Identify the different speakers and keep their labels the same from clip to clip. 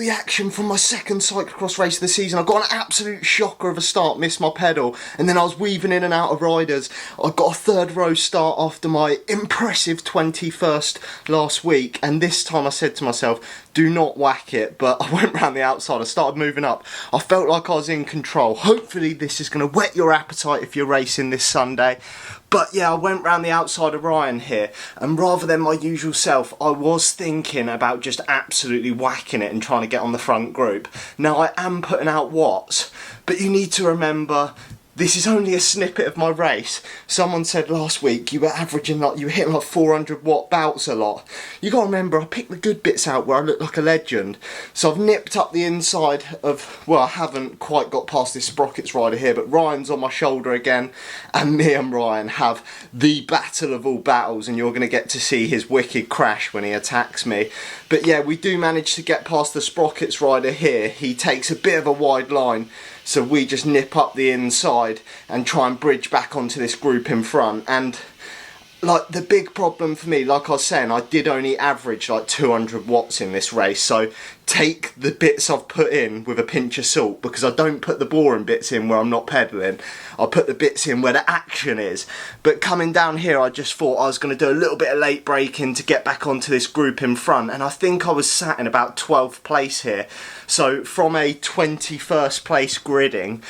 Speaker 1: the action from my second cyclocross race of the season. I got an absolute shocker of a start, missed my pedal, and then I was weaving in and out of riders. I got a third row start after my impressive 21st last week, and this time I said to myself, do not whack it, but I went round the outside, I started moving up. I felt like I was in control. Hopefully this is going to whet your appetite if you're racing this Sunday. But yeah, I went round the outside of Ryan here, and rather than my usual self, I was thinking about just absolutely whacking it and trying to get on the front group. Now I am putting out watts, but you need to remember, this is only a snippet of my race. Someone said last week you were averaging like, you were hitting like 400 watt bouts a lot. You gotta remember, I picked the good bits out where I look like a legend. So I've nipped up the inside of, well, I haven't quite got past this sprockets rider here, but Ryan's on my shoulder again, and me and Ryan have the battle of all battles, and you're gonna get to see his wicked crash when he attacks me. But yeah, we do manage to get past the sprockets rider here. He takes a bit of a wide line, so we just nip up the inside and try and bridge back onto this group in front. And like, the big problem for me, like I was saying, I did only average like 200 watts in this race, so take the bits I've put in with a pinch of salt, because I don't put the boring bits in where I'm not pedalling. I put the bits in where the action is. But coming down here, I just thought I was going to do a little bit of late braking to get back onto this group in front, and I think I was sat in about 12th place here. So from a 21st place gridding,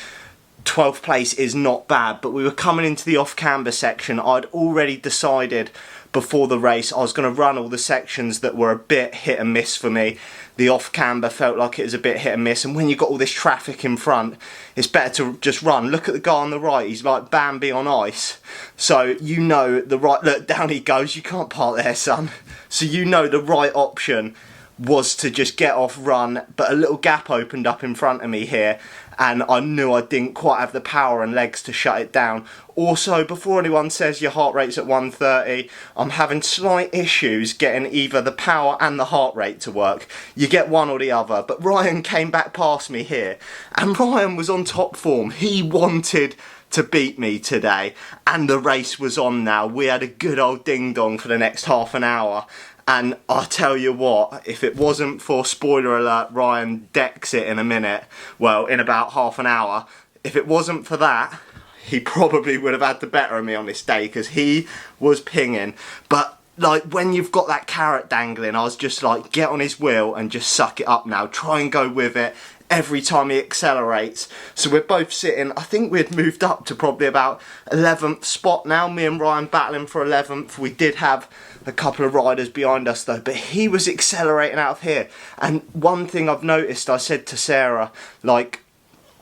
Speaker 1: 12th place is not bad, but we were coming into the off-camber section. I'd already decided before the race I was going to run all the sections that were a bit hit and miss for me. The off-camber felt like it was a bit hit and miss, and when you've got all this traffic in front, it's better to just run. Look at the guy on the right, he's like Bambi on ice. So you know the right, look, down he goes, you can't park there, son. So you know the right option was to just get off, run, but a little gap opened up in front of me here, and I knew I didn't quite have the power and legs to shut it down. Also, before anyone says your heart rate's at 130, I'm having slight issues getting either the power and the heart rate to work. You get one or the other, but Ryan came back past me here, and Ryan was on top form. He wanted to beat me today, and the race was on now. We had a good old ding-dong for the next half an hour. And I'll tell you what, if it wasn't for, spoiler alert, Ryan decks it in a minute, well, in about half an hour, if it wasn't for that, he probably would have had the better of me on this day, because he was pinging. But like, when you've got that carrot dangling, I was just like, get on his wheel and just suck it up now, try and go with it every time he accelerates. So we're both sitting, I think we had moved up to probably about 11th spot now, me and Ryan battling for 11th. We did have a couple of riders behind us though, but he was accelerating out of here. And one thing I've noticed, I said to Sarah, like,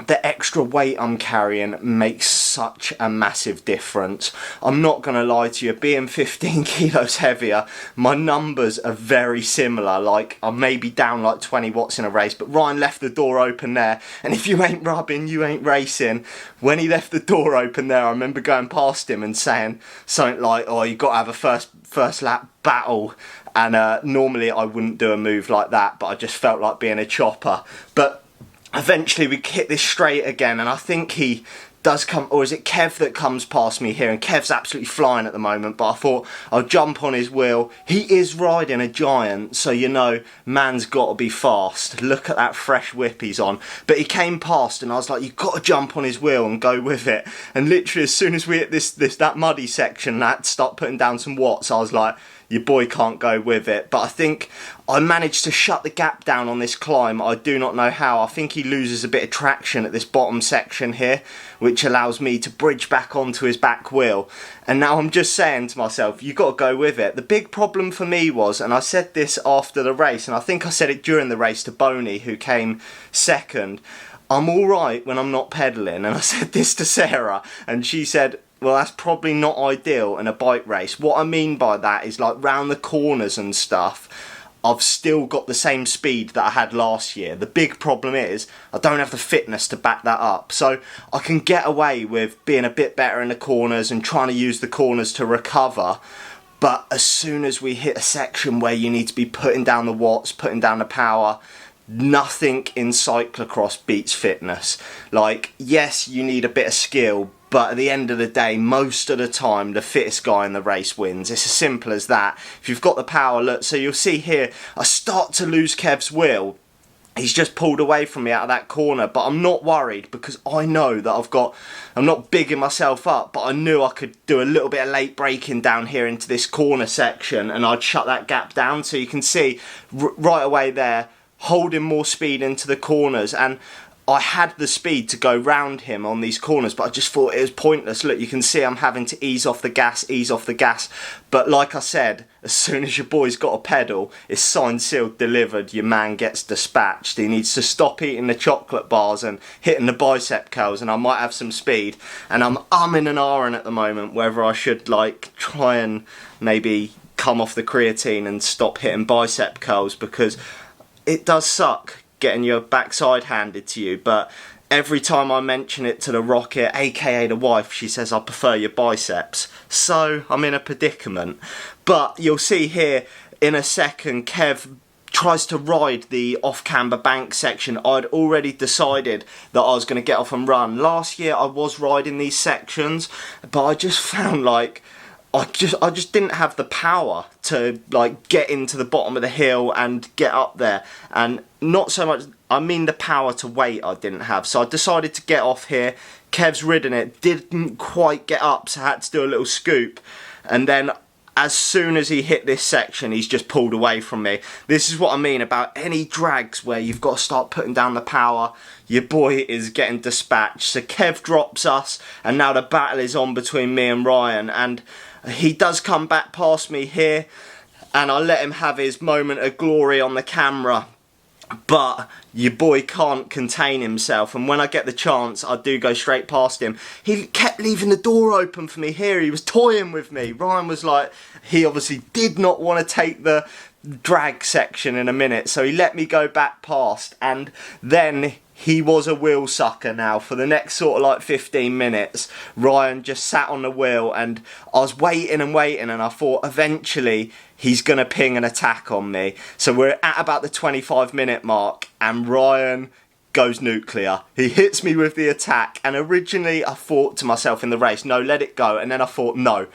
Speaker 1: the extra weight I'm carrying makes such a massive difference. I'm not going to lie to you, being 15 kilos heavier, my numbers are very similar. Like, I'm maybe down like 20 watts in a race, but Ryan left the door open there, and if you ain't rubbing, you ain't racing. When he left the door open there, I remember going past him and saying something like, oh, you got to have a first lap battle. And normally I wouldn't do a move like that, but I just felt like being a chopper. But eventually we hit this straight again, and I think he does come, or is it Kev that comes past me here, and Kev's absolutely flying at the moment, but I thought I'll jump on his wheel. He is riding a giant, so you know, man's got to be fast. Look at that fresh whip he's on. But he came past, and I was like, you've got to jump on his wheel and go with it. And literally as soon as we hit that muddy section, that start putting down some watts, I was like, your boy can't go with it. But I think I managed to shut the gap down on this climb. I do not know how. I think he loses a bit of traction at this bottom section here, which allows me to bridge back onto his back wheel. And now I'm just saying to myself, you got to go with it. The big problem for me was, and I said this after the race, and I think I said it during the race to Boney, who came second, I'm all right when I'm not pedalling. And I said this to Sarah, and she said, well, that's probably not ideal in a bike race. What I mean by that is, like, round the corners and stuff, I've still got the same speed that I had last year. The big problem is I don't have the fitness to back that up. So I can get away with being a bit better in the corners and trying to use the corners to recover. But as soon as we hit a section where you need to be putting down the watts, putting down the power, nothing in cyclocross beats fitness. Like, yes, you need a bit of skill, but at the end of the day, most of the time, the fittest guy in the race wins. It's as simple as that. If you've got the power, look, so you'll see here, I start to lose Kev's wheel. he's just pulled away from me out of that corner, but I'm not worried because I know that I'm not bigging myself up, but I knew I could do a little bit of late braking down here into this corner section and I'd shut that gap down. So you can see right away there, holding more speed into the corners, and I had the speed to go round him on these corners, but I just thought it was pointless. Look, you can see I'm having to ease off the gas. But like I said, as soon as your boy's got a pedal, it's signed, sealed, delivered. Your man gets dispatched. He needs to stop eating the chocolate bars and hitting the bicep curls, and I might have some speed. And I'm umming and ahhing at the moment whether I should like try and maybe come off the creatine and stop hitting bicep curls, because it does suck getting your backside handed to you. But every time I mention it to the Rocket, aka the wife, she says I prefer your biceps. So I'm in a predicament. But you'll see here in a second, Kev tries to ride the off-camber bank section. I'd already decided that I was going to get off and run. Last year I was riding these sections, but I just found like I just didn't have the power to like get into the bottom of the hill and get up there, and not so much, I mean the power to wait I didn't have. So I decided to get off here. Kev's ridden it, didn't quite get up, so I had to do a little scoop, and then as soon as he hit this section, he's just pulled away from me. This is what I mean about any drags where you've got to start putting down the power. Your boy is getting dispatched. So Kev drops us, and now the battle is on between me and Ryan, and he does come back past me here, and I let him have his moment of glory on the camera. But your boy can't contain himself, and when I get the chance I do go straight past him. He kept leaving the door open for me here. He was toying with me. Ryan was like, he obviously did not want to take the drag section in a minute, so he let me go back past, and then he was a wheel sucker now for the next sort of like 15 minutes. Ryan just sat on the wheel, and I was waiting and waiting, and I thought eventually he's going to ping an attack on me. So we're at about the 25-minute mark, and Ryan goes nuclear. He hits me with the attack, and originally I thought to myself in the race, no, let it go. And then I thought, no.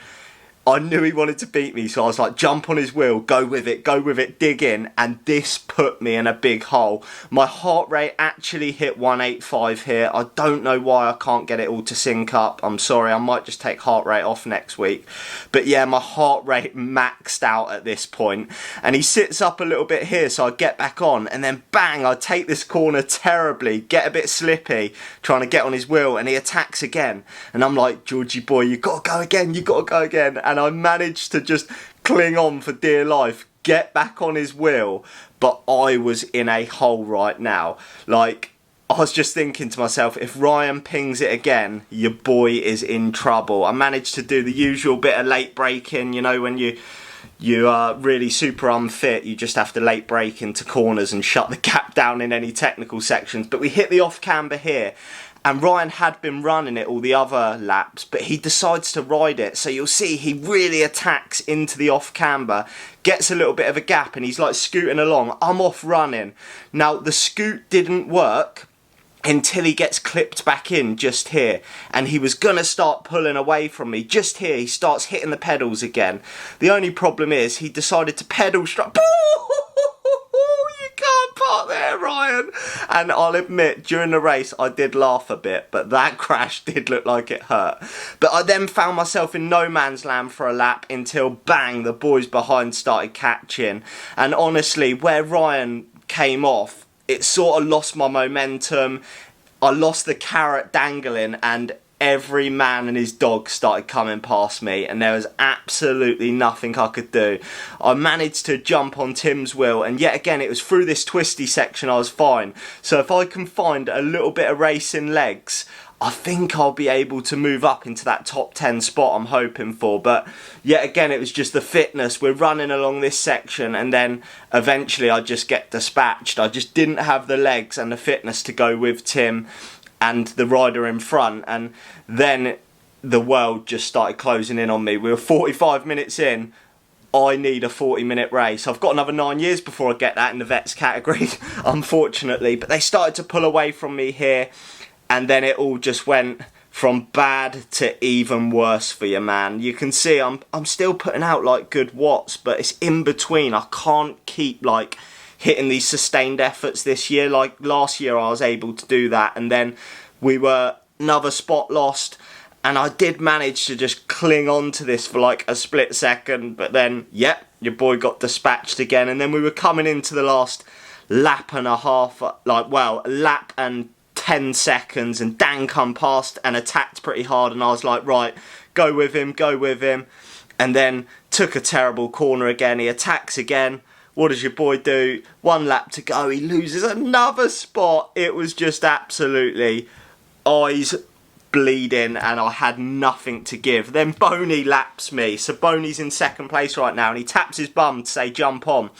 Speaker 1: I knew he wanted to beat me, so I was like, jump on his wheel, go with it, dig in, and this put me in a big hole. My heart rate actually hit 185 here. I don't know why I can't get it all to sync up. I'm sorry, I might just take heart rate off next week. But yeah, my heart rate maxed out at this point, and he sits up a little bit here, so I get back on, and then bang, I take this corner terribly, get a bit slippy, trying to get on his wheel, and he attacks again. And I'm like, Georgie boy, you gotta go again. And I managed to just cling on for dear life, get back on his wheel, but I was in a hole right now. Like, I was just thinking to myself, if Ryan pings it again, your boy is in trouble. I managed to do the usual bit of late braking, you know, when you are really super unfit, you just have to late brake into corners and shut the gap down in any technical sections. But we hit the off-camber here, and Ryan had been running it all the other laps, but he decides to ride it. So you'll see he really attacks into the off-camber, gets a little bit of a gap, and he's like scooting along. I'm off running. Now, the scoot didn't work until he gets clipped back in just here, and he was gonna start pulling away from me. Just here, he starts hitting the pedals again. The only problem is he decided to pedal straight. You can't park there, Ryan. And I'll admit, during the race I did laugh a bit, but that crash did look like it hurt. But I then found myself in no man's land for a lap until bang, the boys behind started catching. And honestly, where Ryan came off, it sort of lost my momentum. I lost the carrot dangling, and every man and his dog started coming past me, and there was absolutely nothing I could do. I managed to jump on Tim's wheel, and yet again it was through this twisty section I was fine. So if I can find a little bit of racing legs, I think I'll be able to move up into that top 10 spot I'm hoping for. But yet again, it was just the fitness. We're running along this section, and then eventually I just get dispatched. I just didn't have the legs and the fitness to go with Tim and the rider in front, and then the world just started closing in on me. We were 45 minutes in. I need a 40-minute race. I've got another 9 years before I get that in the vets category, unfortunately. But they started to pull away from me here, and then it all just went from bad to even worse for you, man. You can see I'm still putting out like good watts, but it's in between. I can't keep like hitting these sustained efforts this year. Like last year I was able to do that, and then we were another spot lost, and I did manage to just cling on to this for like a split second, but then, yep, your boy got dispatched again. And then we were coming into the last lap and a half, like, well, a lap and 10 seconds, and Dan come past and attacked pretty hard, and I was like, right, go with him, go with him. And then took a terrible corner again, he attacks again. What does your boy do? 1 lap to go, he loses another spot. It was just absolutely eyes bleeding, and I had nothing to give. Then Boney laps me, so Boney's in second place right now, and he taps his bum to say jump on,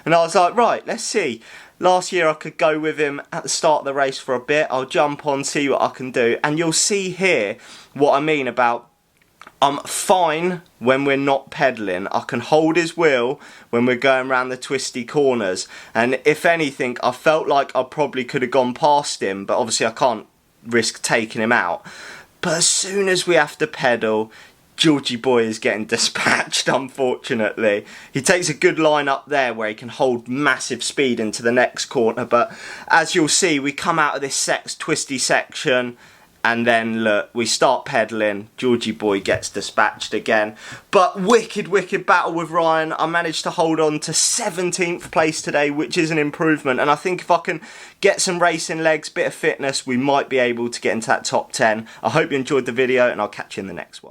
Speaker 1: and I was like, right, let's see. Last year I could go with him at the start of the race for a bit, I'll jump on, see what I can do. And you'll see here what I mean about I'm fine when we're not pedalling. I can hold his wheel when we're going around the twisty corners, and if anything I felt like I probably could have gone past him, but obviously I can't risk taking him out. But as soon as we have to pedal, Georgie boy is getting dispatched, unfortunately. He takes a good line up there where he can hold massive speed into the next corner, but as you'll see, we come out of this twisty section, and then look, we start pedaling, Georgie boy gets dispatched again. But wicked battle with Ryan. I managed to hold on to 17th place today, which is an improvement, and I think if I can get some racing legs, bit of fitness, we might be able to get into that top 10. I hope you enjoyed the video, and I'll catch you in the next one.